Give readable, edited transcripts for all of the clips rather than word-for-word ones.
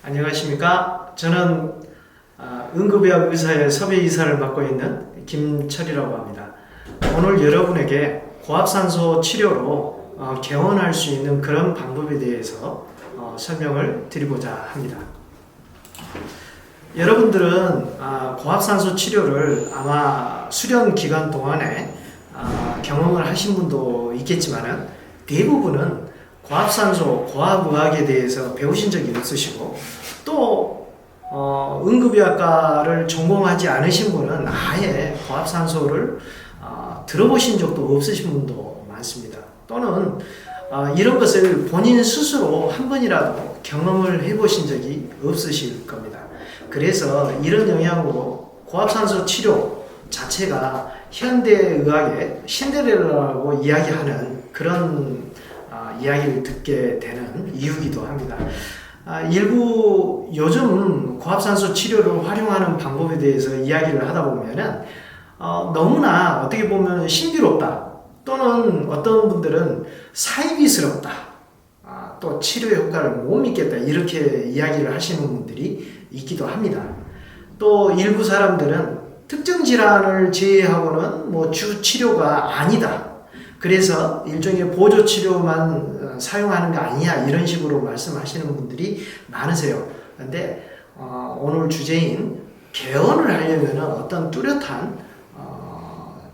안녕하십니까. 저는 응급의학 의사의 섭외이사를 맡고 있는 김철이라고 합니다. 오늘 여러분에게 고압산소 치료로 개원할 수 있는 그런 방법에 대해서 설명을 드리고자 합니다. 여러분들은 고압산소 치료를 아마 수련 기간 동안에 경험을 하신 분도 있겠지만 대부분은 고압산소, 고압의학에 대해서 배우신 적이 없으시고 또 응급의학과를 전공하지 않으신 분은 아예 고압산소를 들어보신 적도 없으신 분도 많습니다. 또는 이런 것을 본인 스스로 한 번이라도 경험을 해보신 적이 없으실 겁니다. 그래서 이런 영향으로 고압산소 치료 자체가 현대의학의 신데렐라라고 이야기하는 그런 이야기를 듣게 되는 이유이기도 합니다. 일부 요즘 고압산소 치료를 활용하는 방법에 대해서 이야기를 하다 보면은 너무나 어떻게 보면 신비롭다 또는 어떤 분들은 사이비스럽다 또 치료 효과를 못 믿겠다 이렇게 이야기를 하시는 분들이 있기도 합니다. 또 일부 사람들은 특정 질환을 제외하고는 주 치료가 아니다. 그래서 일종의 보조 치료만 사용하는 거 아니야 이런 식으로 말씀하시는 분들이 많으세요. 그런데 오늘 주제인 개원을 하려면 어떤 뚜렷한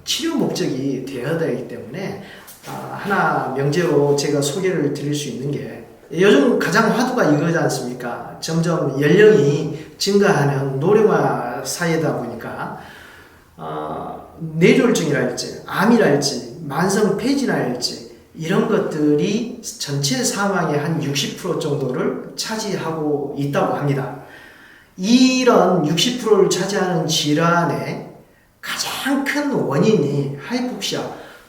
치료 목적이 되어야 되기 때문에 하나 명제로 제가 소개를 드릴 수 있는 게 요즘 가장 화두가 이거지 않습니까? 점점 연령이 증가하는 노령화 사회다 보니까 뇌졸중이랄지 암이랄지 만성 폐진화일지 이런 것들이 전체 사망의 한 60% 정도를 차지하고 있다고 합니다. 이런 60%를 차지하는 질환의 가장 큰 원인이 하이폭시아,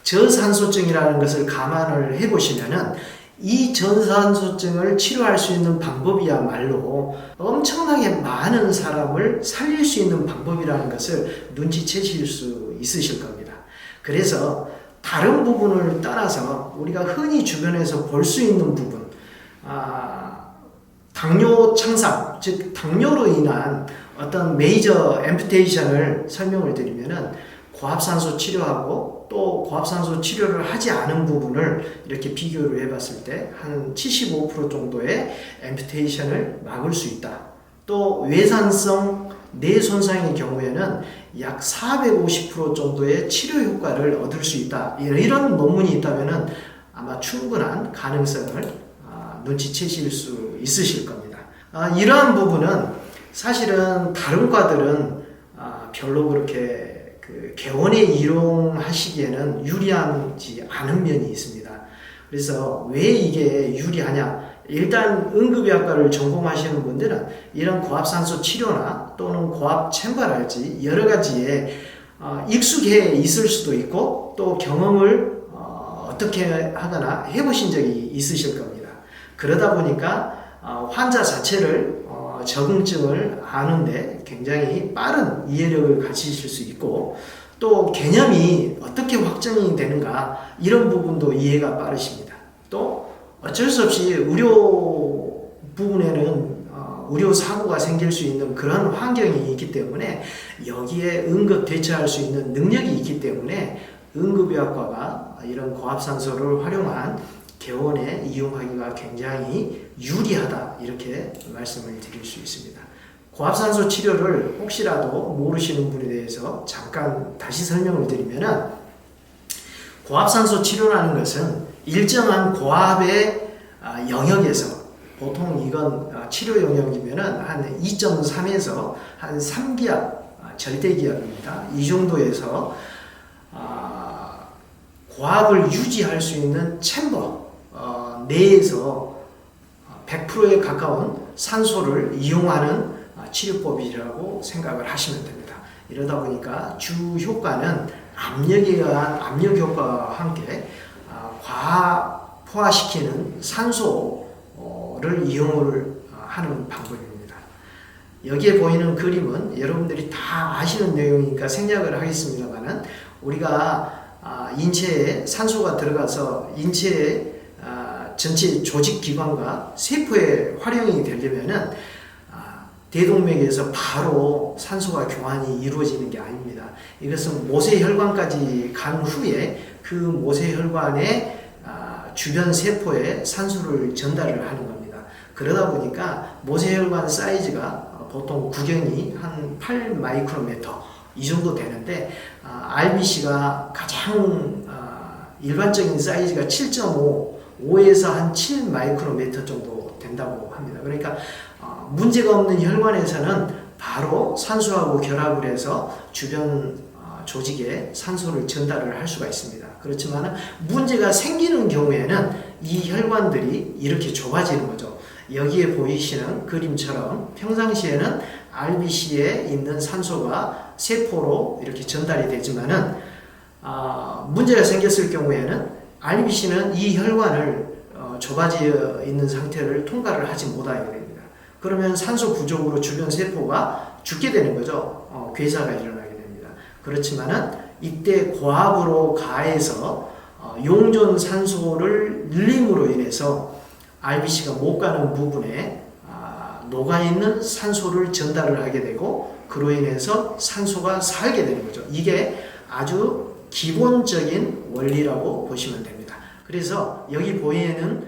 저산소증이라는 것을 감안을 해보시면은 이 저산소증을 치료할 수 있는 방법이야말로 엄청나게 많은 사람을 살릴 수 있는 방법이라는 것을 눈치채실 수 있으실 겁니다. 그래서 다른 부분을 떠나서 우리가 흔히 주변에서 볼 수 있는 부분, 당뇨 창상, 즉 당뇨로 인한 어떤 메이저 앰퓨테이션을 설명을 드리면은 고압산소 치료하고 또 고압산소 치료를 하지 않은 부분을 이렇게 비교를 해봤을 때 한 75% 정도의 앰퓨테이션을 막을 수 있다. 또 외산성 뇌 손상의 경우에는 약 450% 정도의 치료 효과를 얻을 수 있다. 이런 논문이 있다면 아마 충분한 가능성을 눈치채실 수 있으실 겁니다. 이러한 부분은 사실은 다른 과들은 별로 그렇게 개원에 이용하시기에는 유리하지 않은 면이 있습니다. 그래서 왜 이게 유리하냐? 일단 응급의학과를 전공하시는 분들은 이런 고압산소 치료나 또는 고압 챔버랄지 여러 가지에 익숙해 있을 수도 있고 또 경험을 어떻게 하거나 해보신 적이 있으실 겁니다. 그러다 보니까 환자 자체를 적응증을 아는데 굉장히 빠른 이해력을 가지실 수 있고 또 개념이 어떻게 확정이 되는가 이런 부분도 이해가 빠르십니다. 또 어쩔 수 없이 의료 부분에는 의료 사고가 생길 수 있는 그런 환경이 있기 때문에 여기에 응급 대처할 수 있는 능력이 있기 때문에 응급의학과가 이런 고압산소를 활용한 개원에 이용하기가 굉장히 유리하다 이렇게 말씀을 드릴 수 있습니다. 고압산소 치료를 혹시라도 모르시는 분에 대해서 잠깐 다시 설명을 드리면은 고압산소 치료라는 것은 일정한 고압의 영역에서 보통 이건 치료 영역이면은 한 2.3에서 한 3기압 절대기압입니다. 이 정도에서 고압을 유지할 수 있는 챔버 내에서 100%에 가까운 산소를 이용하는 치료법이라고 생각을 하시면 됩니다. 이러다 보니까 주 효과는 압력에 의한 압력 효과와 함께 과포화시키는 산소를 이용을 하는 방법입니다. 여기에 보이는 그림은 여러분들이 다 아시는 내용이니까 생략을 하겠습니다만은 우리가 인체에 산소가 들어가서 인체의 전체 조직기관과 세포에 활용이 되려면은 대동맥에서 바로 산소가 교환이 이루어지는 게 아닙니다. 이것은 모세혈관까지 간 후에 그 모세혈관의 주변 세포에 산소를 전달을 하는 겁니다. 그러다 보니까 모세혈관 사이즈가 보통 구경이 한 8 마이크로미터 이 정도 되는데 RBC가 가장 일반적인 사이즈가 7.5, 5에서 한 7 마이크로미터 정도 된다고 합니다. 그러니까 문제가 없는 혈관에서는 바로 산소하고 결합을 해서 주변 조직에 산소를 전달을 할 수가 있습니다. 그렇지만 문제가 생기는 경우에는 이 혈관들이 이렇게 좁아지는 거죠. 여기에 보이시는 그림처럼 평상시에는 RBC에 있는 산소가 세포로 이렇게 전달이 되지만은 문제가 생겼을 경우에는 RBC는 이 혈관을 좁아져 있는 상태를 통과를 하지 못하게 됩니다. 그러면 산소 부족으로 주변 세포가 죽게 되는 거죠. 괴사가 일어나게 됩니다. 그렇지만은 이때 고압으로 가해서 용존 산소를 늘림으로 인해서 RBC가 못 가는 부분에 녹아있는 산소를 전달을 하게 되고 그로 인해서 산소가 살게 되는 거죠. 이게 아주 기본적인 원리라고 보시면 됩니다. 그래서 여기 보이는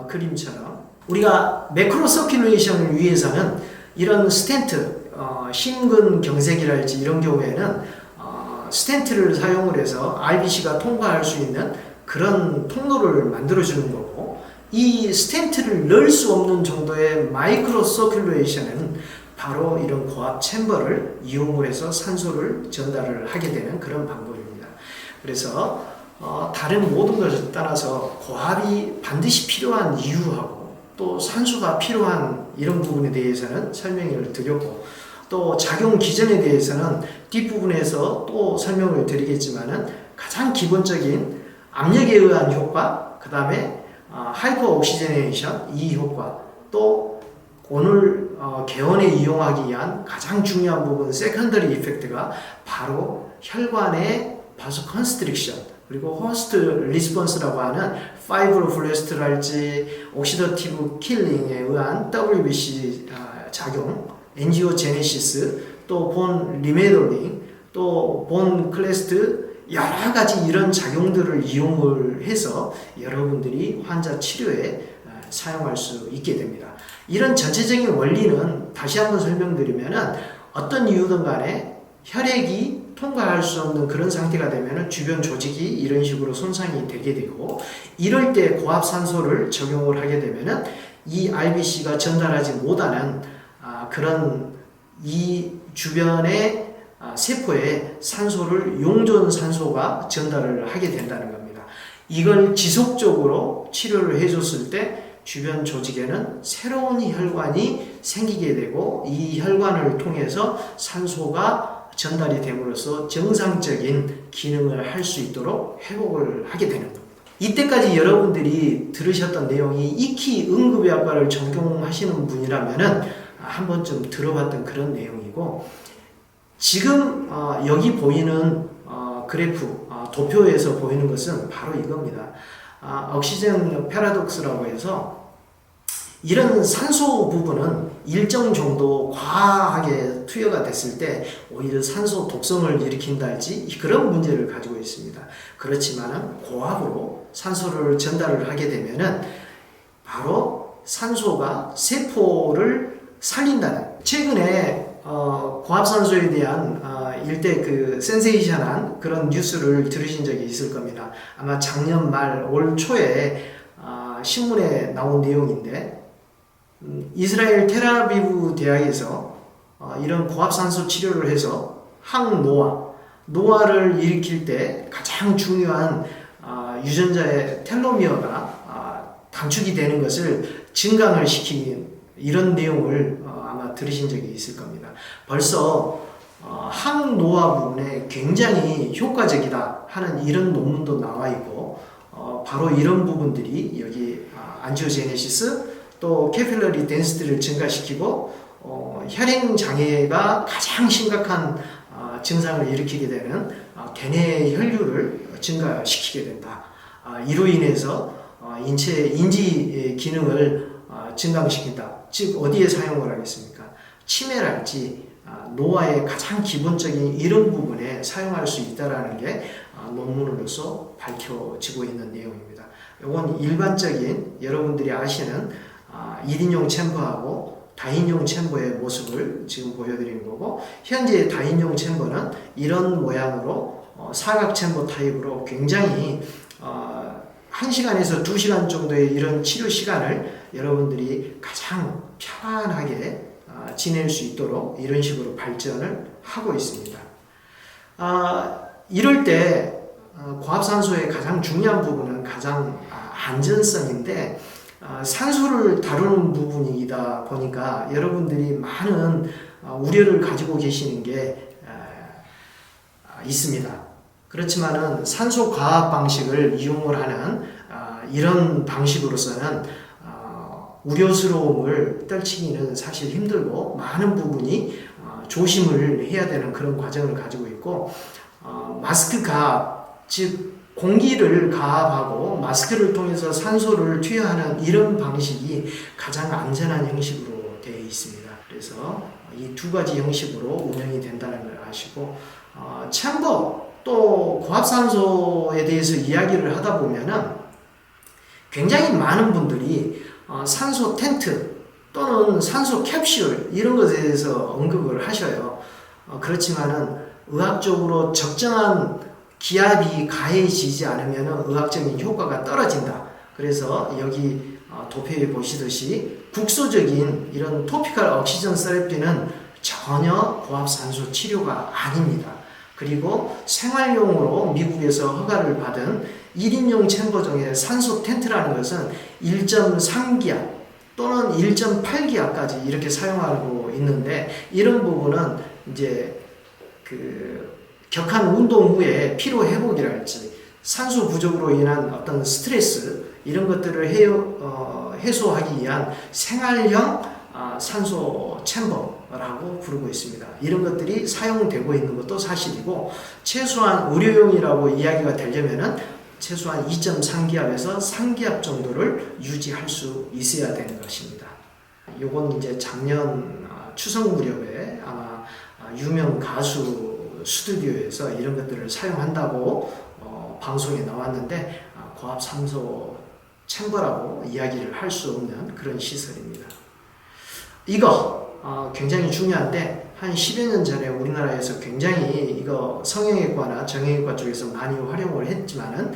그림처럼 우리가 매크로 서큘레이션을 위해서는 이런 스텐트, 심근경색이랄지 이런 경우에는 스텐트를 사용을 해서 RBC가 통과할 수 있는 그런 통로를 만들어주는 거고, 이 스텐트를 넣을 수 없는 정도의 마이크로 서큘레이션은 바로 이런 고압 챔버를 이용을 해서 산소를 전달을 하게 되는 그런 방법입니다. 그래서 다른 모든 것을 따라서 고압이 반드시 필요한 이유하고 또 산소가 필요한 이런 부분에 대해서는 설명을 드렸고, 또 작용 기전에 대해서는 뒷부분에서 또 설명을 드리겠지만은 가장 기본적인 압력에 의한 효과, 그 다음에 하이퍼 옥시제네이션 이 효과, 또 오늘 개원에 이용하기 위한 가장 중요한 부분 세컨더리 이펙트가 바로 혈관의 바소 컨스트릭션 그리고 호스트 리스폰스라고 하는 파이브로블래스트랄지 옥시더티브 킬링에 의한 WBC 작용, 엔지오제네시스, 또 본 리메돌링, 또 본 클래스트 여러 가지 이런 작용들을 이용을 해서 여러분들이 환자 치료에 사용할 수 있게 됩니다. 이런 전체적인 원리는 다시 한번 설명드리면은 어떤 이유든 간에 혈액이 통과할 수 없는 그런 상태가 되면은 주변 조직이 이런 식으로 손상이 되게 되고, 이럴 때 고압산소를 적용을 하게 되면은 이 RBC가 전달하지 못하는 그런 이 주변의 세포에 산소를 용존 산소가 전달을 하게 된다는 겁니다. 이걸 지속적으로 치료를 해줬을 때 주변 조직에는 새로운 혈관이 생기게 되고 이 혈관을 통해서 산소가 전달이 됨으로써 정상적인 기능을 할 수 있도록 회복을 하게 되는 겁니다. 이때까지 여러분들이 들으셨던 내용이 익히 응급의학과를 전공하시는 분이라면은 한 번쯤 들어봤던 그런 내용이고, 지금 여기 보이는 그래프, 도표에서 보이는 것은 바로 이겁니다. 옥시젠 패러독스라고 해서 이런 산소 부분은 일정 정도 과하게 투여가 됐을 때 오히려 산소 독성을 일으킨다 할지 그런 문제를 가지고 있습니다. 그렇지만 고압으로 산소를 전달을 하게 되면은 바로 산소가 세포를 살린다는, 최근에 고압산소에 대한 일대 그 센세이션한 그런 뉴스를 들으신 적이 있을 겁니다. 아마 작년 말 올 초에 신문에 나온 내용인데, 이스라엘 텔아비브 대학에서 이런 고압산소 치료를 해서 노화를 일으킬 때 가장 중요한 유전자의 텔로미어가 단축이 되는 것을 증강을 시키는 이런 내용을 아마 들으신 적이 있을 겁니다. 벌써 항노화 부분에 굉장히 효과적이다 하는 이런 논문도 나와 있고, 바로 이런 부분들이 여기 안지오제네시스, 또 캐필러리 덴시티를 증가시키고 혈행 장애가 가장 심각한 증상을 일으키게 되는 대뇌 혈류를 증가시키게 된다. 이로 인해서 인지 기능을 증강시킨다. 즉 어디에 사용을 하겠습니까? 치매랄지 노화의 가장 기본적인 이런 부분에 사용할 수 있다는 게 논문으로서 밝혀지고 있는 내용입니다. 이건 일반적인 여러분들이 아시는 1인용 챔버하고 다인용 챔버의 모습을 지금 보여드리는 거고, 현재 다인용 챔버는 이런 모양으로 사각 챔버 타입으로 굉장히 1시간에서 2시간 정도의 이런 치료 시간을 여러분들이 가장 편안하게 지낼 수 있도록 이런 식으로 발전을 하고 있습니다. 이럴 때 고압산소의 가장 중요한 부분은 가장 안전성인데, 산소를 다루는 부분이다 보니까 여러분들이 많은 우려를 가지고 계시는 게 있습니다. 그렇지만은 산소 과학 방식을 이용을 하는 이런 방식으로서는 우려스러움을 떨치기는 사실 힘들고, 많은 부분이 조심을 해야 되는 그런 과정을 가지고 있고, 마스크 가압, 즉 공기를 가압하고 마스크를 통해서 산소를 투여하는 이런 방식이 가장 안전한 형식으로 되어 있습니다. 그래서 이 두 가지 형식으로 운영이 된다는 걸 아시고, 챔버 또 고압산소에 대해서 이야기를 하다 보면은 굉장히 많은 분들이 산소 텐트 또는 산소 캡슐 이런 것에 대해서 언급을 하셔요. 그렇지만은 의학적으로 적정한 기압이 가해지지 않으면 의학적인 효과가 떨어진다. 그래서 여기 도표에 보시듯이 국소적인 이런 토피컬 억시전 세라피는 전혀 고압산소 치료가 아닙니다. 그리고 생활용으로 미국에서 허가를 받은 1인용 챔버 중에 산소 텐트라는 것은 1.3기압 또는 1.8기압까지 이렇게 사용하고 있는데, 이런 부분은 이제 격한 운동 후에 피로 회복이랄지 산소 부족으로 인한 어떤 스트레스 이런 것들을 해소하기 위한 생활형 산소 챔버라고 부르고 있습니다. 이런 것들이 사용되고 있는 것도 사실이고, 최소한 의료용이라고 이야기가 되려면은 최소한 2.3기압에서 3기압 정도를 유지할 수 있어야 되는 것입니다. 요건 이제 작년 추석 무렵에 아마 유명 가수 스튜디오에서 이런 것들을 사용한다고 방송에 나왔는데, 고압산소 챔버라고 이야기를 할 수 없는 그런 시설입니다. 이거 굉장히 중요한데, 한 10여 년 전에 우리나라에서 굉장히 이거 성형외과나 정형외과 쪽에서 많이 활용을 했지만은,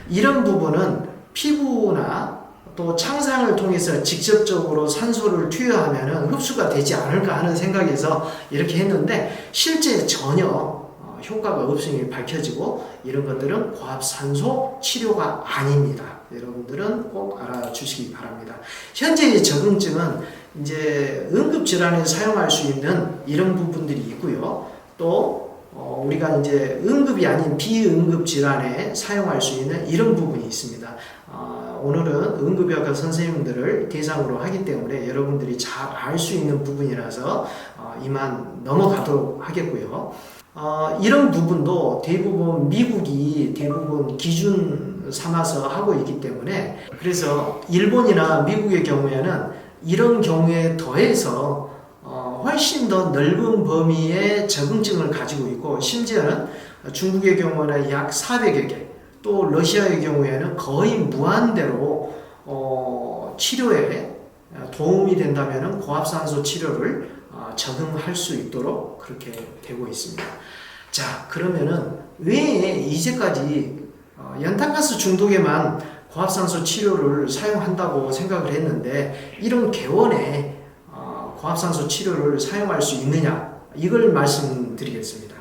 이런 부분은 피부나 또 창상을 통해서 직접적으로 산소를 투여하면은 흡수가 되지 않을까 하는 생각에서 이렇게 했는데, 실제 전혀 효과가 없음이 밝혀지고, 이런 것들은 고압산소 치료가 아닙니다. 여러분들은 꼭 알아주시기 바랍니다. 현재의 적응증은 이제 응급질환에 사용할 수 있는 이런 부분들이 있고요. 또 우리가 이제 응급이 아닌 비응급질환에 사용할 수 있는 이런 부분이 있습니다. 오늘은 응급의학과 선생님들을 대상으로 하기 때문에 여러분들이 잘 알 수 있는 부분이라서 이만 넘어가도록 하겠고요. 이런 부분도 대부분 미국이 대부분 기준 삼아서 하고 있기 때문에, 그래서 일본이나 미국의 경우에는 이런 경우에 더해서 훨씬 더 넓은 범위의 적응증을 가지고 있고, 심지어는 중국의 경우는 약 400여 개, 또 러시아의 경우에는 거의 무한대로 치료에 도움이 된다면 고압산소 치료를 적응할 수 있도록 그렇게 되고 있습니다. 자, 그러면은 왜 이제까지 연탄가스 중독에만 고압산소 치료를 사용한다고 생각을 했는데, 이런 개원에 고압산소 치료를 사용할 수 있느냐, 이걸 말씀드리겠습니다.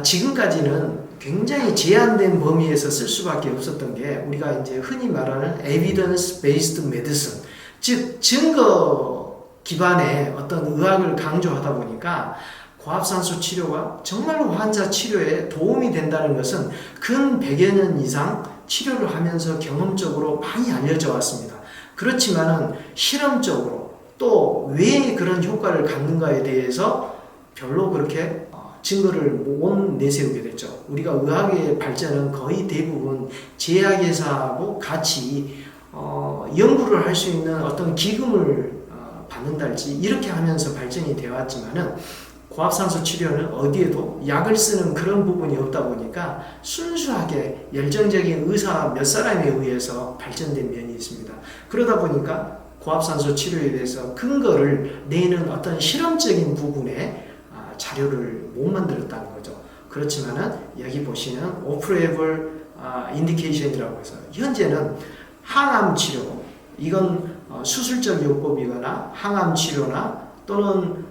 지금까지는 굉장히 제한된 범위에서 쓸 수밖에 없었던 게, 우리가 이제 흔히 말하는 evidence based medicine, 즉 증거 기반의 어떤 의학을 강조하다 보니까 고압산소 치료가 정말로 환자 치료에 도움이 된다는 것은 근 100여 년 이상 치료를 하면서 경험적으로 많이 알려져 왔습니다. 그렇지만은 실험적으로 또 왜 그런 효과를 갖는가에 대해서 별로 그렇게 증거를 못 내세우게 됐죠. 우리가 의학의 발전은 거의 대부분 제약회사하고 같이 연구를 할 수 있는 어떤 기금을 받는달지 이렇게 하면서 발전이 되어 왔지만은 고압산소 치료는 어디에도 약을 쓰는 그런 부분이 없다 보니까 순수하게 열정적인 의사 몇 사람에 의해서 발전된 면이 있습니다. 그러다 보니까 고압산소 치료에 대해서 근거를 내는 어떤 실험적인 부분에 자료를 못 만들었다는 거죠. 그렇지만은 여기 보시는 오프레이블 인디케이션이라고 해서 현재는 항암 치료, 이건 수술적 요법이거나 항암 치료나 또는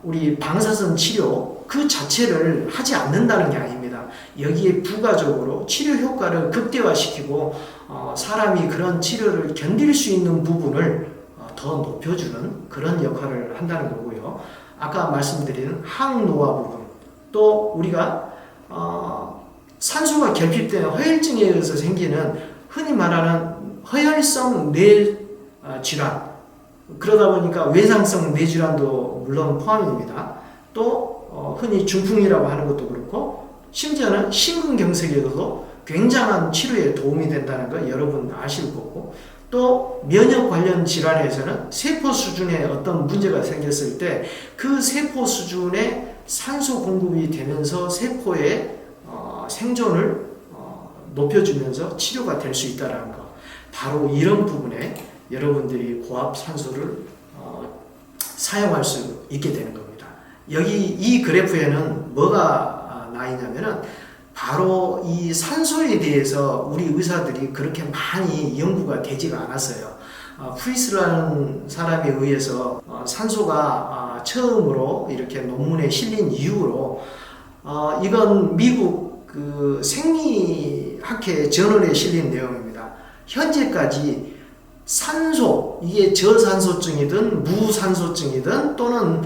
우리 방사선 치료 그 자체를 하지 않는다는 게 아닙니다. 여기에 부가적으로 치료 효과를 극대화시키고 사람이 그런 치료를 견딜 수 있는 부분을 더 높여주는 그런 역할을 한다는 거고요. 아까 말씀드린 항노화 부분, 또 우리가 산소가 결핍되는 허혈증에 의해서 생기는 흔히 말하는 허혈성 뇌 질환, 그러다 보니까 외상성 뇌질환도 물론 포함입니다. 또 흔히 중풍이라고 하는 것도 그렇고 심지어는 심근경색에도 굉장한 치료에 도움이 된다는 거 여러분 아실 거고, 또 면역 관련 질환에서는 세포 수준에 어떤 문제가 생겼을 때 그 세포 수준의 산소 공급이 되면서 세포의 생존을 높여주면서 치료가 될 수 있다는 거, 바로 이런 부분에 여러분들이 고압 산소를 사용할 수 있게 되는 겁니다. 여기 이 그래프에는 뭐가 나 있냐면은 바로 이 산소에 대해서 우리 의사들이 그렇게 많이 연구가 되지가 않았어요. 프리스라는 사람에 의해서 산소가 처음으로 이렇게 논문에 실린 이후로 이건 미국 그 생리학회 저널에 실린 내용입니다. 현재까지 산소, 이게 저산소증이든 무산소증이든 또는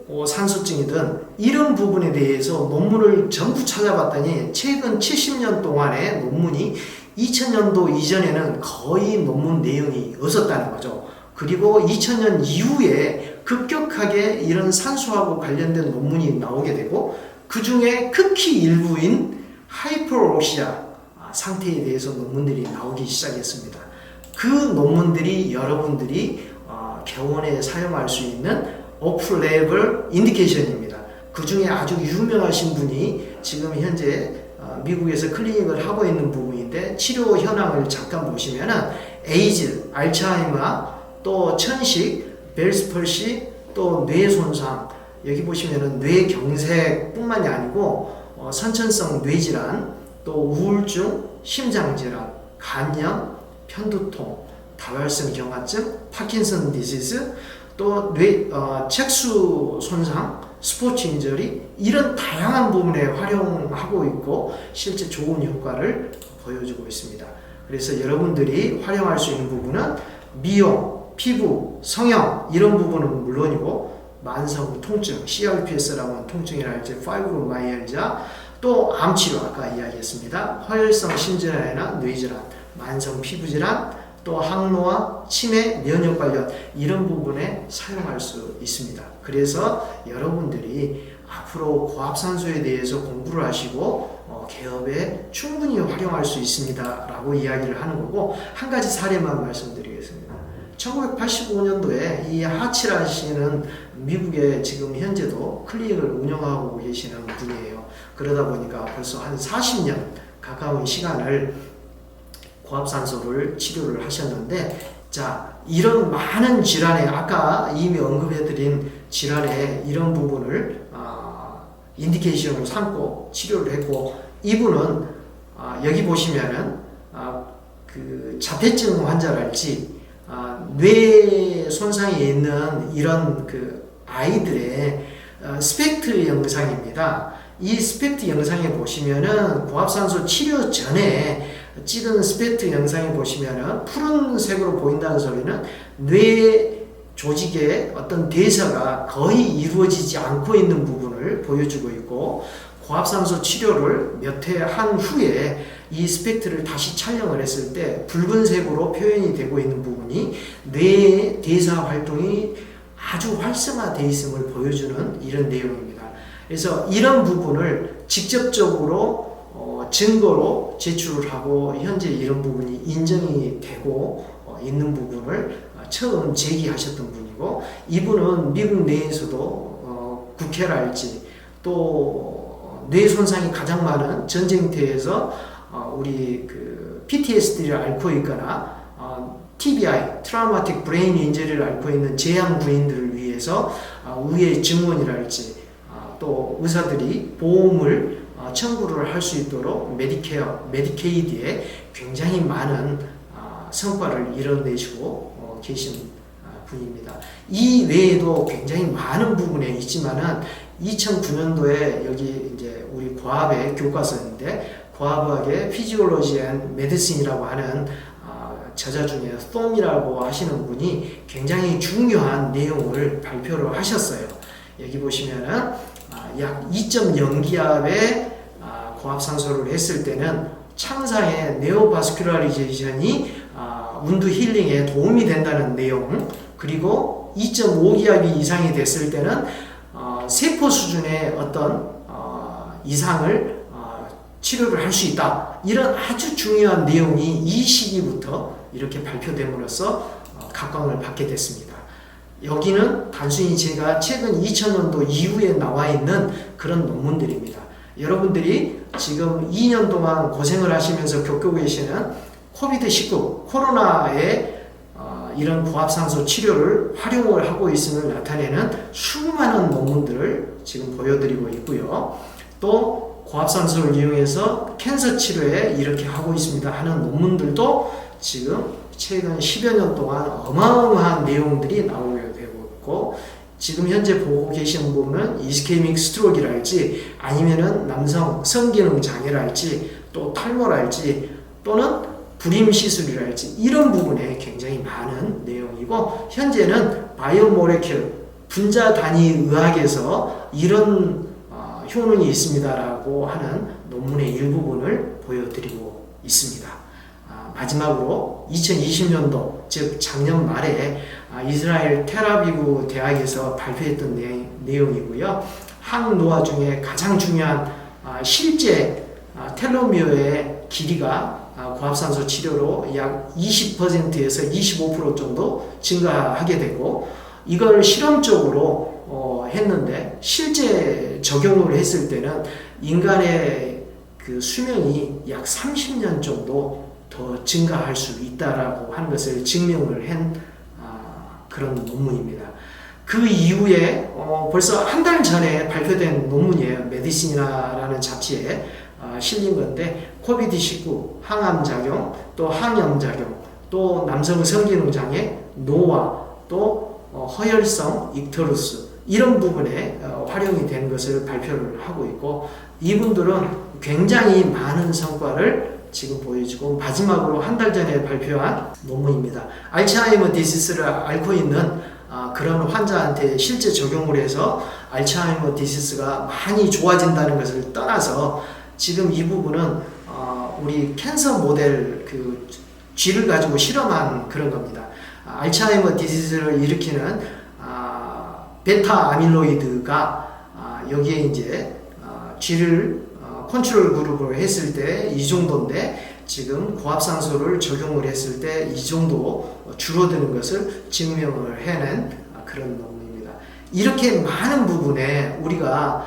고산소증이든 이런 부분에 대해서 논문을 전부 찾아봤더니 최근 70년 동안의 논문이 2000년도 이전에는 거의 논문 내용이 없었다는 거죠. 그리고 2000년 이후에 급격하게 이런 산소하고 관련된 논문이 나오게 되고, 그 중에 극히 일부인 하이퍼록시아 상태에 대해서 논문들이 나오기 시작했습니다. 그 논문들이 여러분들이 개원에 사용할 수 있는 오프-레이블 인디케이션입니다. 그 중에 아주 유명하신 분이 지금 현재 미국에서 클리닉을 하고 있는 부분인데, 치료 현황을 잠깐 보시면은 에이즈, 알츠하이머, 또 천식, 벨스 펄시, 또 뇌 손상, 여기 보시면은 뇌경색 뿐만이 아니고 선천성 뇌질환, 또 우울증, 심장질환, 간염, 편두통, 다발성 경화증, 파킨슨 디시즈, 또 척수 손상, 스포츠 인저리, 이런 다양한 부분에 활용하고 있고 실제 좋은 효과를 보여주고 있습니다. 그래서 여러분들이 활용할 수 있는 부분은 미용, 피부, 성형 이런 부분은 물론이고, 만성 통증, CRPS라고 하는 통증이랄지 파이브로마이알지아, 또 암치료 아까 이야기했습니다. 허혈성 심질환이나 뇌질환, 만성 피부질환, 또 항노화, 치매, 면역 관련 이런 부분에 사용할 수 있습니다. 그래서 여러분들이 앞으로 고압산소에 대해서 공부를 하시고 개업에 충분히 활용할 수 있습니다 라고 이야기를 하는 거고, 한 가지 사례만 말씀드리겠습니다. 1985년도에 이 하치라 씨는 미국에 지금 현재도 클리닉을 운영하고 계시는 분이에요. 그러다 보니까 벌써 한 40년 가까운 시간을 고압산소를 치료를 하셨는데, 자, 이런 많은 질환에, 아까 이미 언급해드린 질환에 이런 부분을 인디케이션으로 삼고 치료를 했고, 이분은 여기 보시면은 그 자폐증 환자랄지 뇌 손상이 있는 이런 그 아이들의 스펙트 영상입니다. 이 스펙트 영상에 보시면은 고압산소 치료 전에 찍은 스펙트 영상에 보시면은 푸른색으로 보인다는 소리는 뇌 조직의 어떤 대사가 거의 이루어지지 않고 있는 부분을 보여주고 있고, 고압산소 치료를 몇 회 한 후에 이 스펙트를 다시 촬영을 했을 때 붉은색으로 표현이 되고 있는 부분이 뇌의 대사 활동이 아주 활성화되어 있음을 보여주는 이런 내용입니다. 그래서 이런 부분을 직접적으로 증거로 제출을 하고 현재 이런 부분이 인정이 되고 있는 부분을 처음 제기하셨던 분이고, 이분은 미국 내에서도 국회랄지 또 뇌 손상이 가장 많은 전쟁터에서 우리 그 PTSD를 앓고 있거나 TBI, 트라우마틱 브레인 인저리를 앓고 있는 재향 부인들을 위해서 우회 증원이랄지 또 의사들이 보험을 청구를 할 수 있도록 메디케어, 메디케이드에 굉장히 많은 성과를 이뤄내시고 계신 분입니다. 이 외에도 굉장히 많은 부분에 있지만은 2009년도에 여기 이제 우리 고압의 교과서인데, 고압의학의 피지올로지 앤 메디슨이라고 하는 저자 중에 톰이라고 하시는 분이 굉장히 중요한 내용을 발표를 하셨어요. 여기 보시면은 약 2.0기압의 고압산소를 했을 때는 창상의 네오바스큘라리제이션이 운드 힐링에 도움이 된다는 내용, 그리고 2.5기압이 이상이 됐을 때는 세포 수준의 어떤 이상을 치료를 할 수 있다. 이런 아주 중요한 내용이 이 시기부터 이렇게 발표됨으로써 각광을 받게 됐습니다. 여기는 단순히 제가 최근 2000년도 이후에 나와 있는 그런 논문들입니다. 여러분들이 지금 2년 동안 고생을 하시면서 겪고 계시는 코비드-19, 코로나의 이런 고압산소 치료를 활용을 하고 있음을 나타내는 수많은 논문들을 지금 보여드리고 있고요. 또 고압산소를 이용해서 캔서 치료에 이렇게 하고 있습니다 하는 논문들도 지금 최근 10여 년 동안 어마어마한 내용들이 나오게 되고 있고, 지금 현재 보고 계시는 부분은 이스케미ክ 스트로크랄지 아니면은 남성 성기능 장애랄지 또 탈모랄지 또는 불임 시술이랄지 이런 부분에 굉장히 많은 내용이고, 현재는 바이오모레큘 분자 단위 의학에서 이런 효능이 있습니다라고 하는 논문의 일부분을 보여드리고 있습니다. 마지막으로 2020년도 즉 작년 말에 이스라엘 텔아비브 대학에서 발표했던 내용이고요. 항노화 중에 가장 중요한 실제 텔로미어의 길이가 고압산소 치료로 약 20%에서 25% 정도 증가하게 되고, 이걸 실험적으로 했는데 실제 적용을 했을 때는 인간의 그 수명이 약 30년 정도 더 증가할 수 있다라고 하는 것을 증명을 한 그런 논문입니다. 그 이후에 벌써 한 달 전에 발표된 논문이에요. 메디신이라는 잡지에 실린 건데, 코비드-19 항암작용, 또 항염작용, 또 남성 성기능 장애, 노화, 또 허혈성 익터루스 이런 부분에 활용이 된 것을 발표를 하고 있고, 이분들은 굉장히 많은 성과를 지금 보여주고, 마지막으로 한 달 전에 발표한 논문입니다. 알츠하이머 디시스를 앓고 있는 그런 환자한테 실제 적용을 해서 알츠하이머 디시스가 많이 좋아진다는 것을 떠나서 지금 이 부분은 우리 캔서 모델 그 쥐를 가지고 실험한 그런 겁니다. 알츠하이머 디시스를 일으키는 베타 아밀로이드가 여기에 이제 쥐를 컨트롤 그룹을 했을 때 이 정도인데, 지금 고압산소를 적용을 했을 때 이 정도 줄어드는 것을 증명을 해낸 그런 논문입니다. 이렇게 많은 부분에 우리가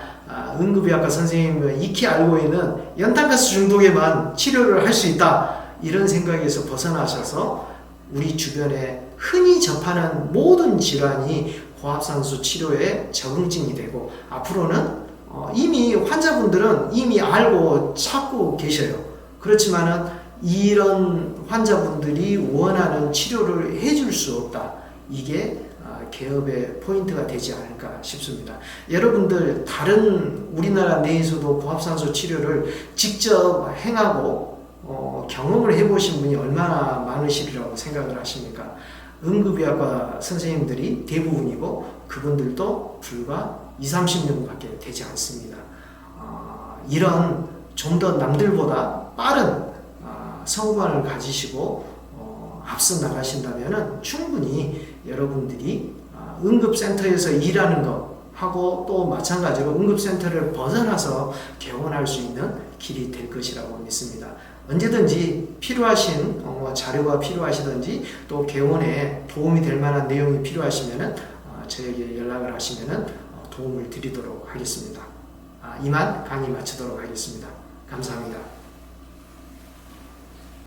응급의학과 선생님은 익히 알고 있는 연탄가스 중독에만 치료를 할 수 있다 이런 생각에서 벗어나셔서 우리 주변에 흔히 접하는 모든 질환이 고압산소 치료에 적응증이 되고, 앞으로는 이미 환자분들은 이미 알고 찾고 계셔요. 그렇지만은 이런 환자분들이 원하는 치료를 해줄 수 없다. 이게 개업의 포인트가 되지 않을까 싶습니다. 여러분들 다른 우리나라 내에서도 고압산소 치료를 직접 행하고 경험을 해보신 분이 얼마나 많으시리라고 생각을 하십니까? 응급의학과 선생님들이 대부분이고, 그분들도 불과 20-30명밖에 되지 않습니다. 이런 좀 더 남들보다 빠른 성관을 가지시고 앞서 나가신다면 충분히 여러분들이 응급센터에서 일하는 것하고 또 마찬가지로 응급센터를 벗어나서 개원할 수 있는 길이 될 것이라고 믿습니다. 언제든지 필요하신 자료가 필요하시든지 또 개원에 도움이 될 만한 내용이 필요하시면은 저에게 연락을 하시면은 도움을 드리도록 하겠습니다. 이만 강의 마치도록 하겠습니다. 감사합니다.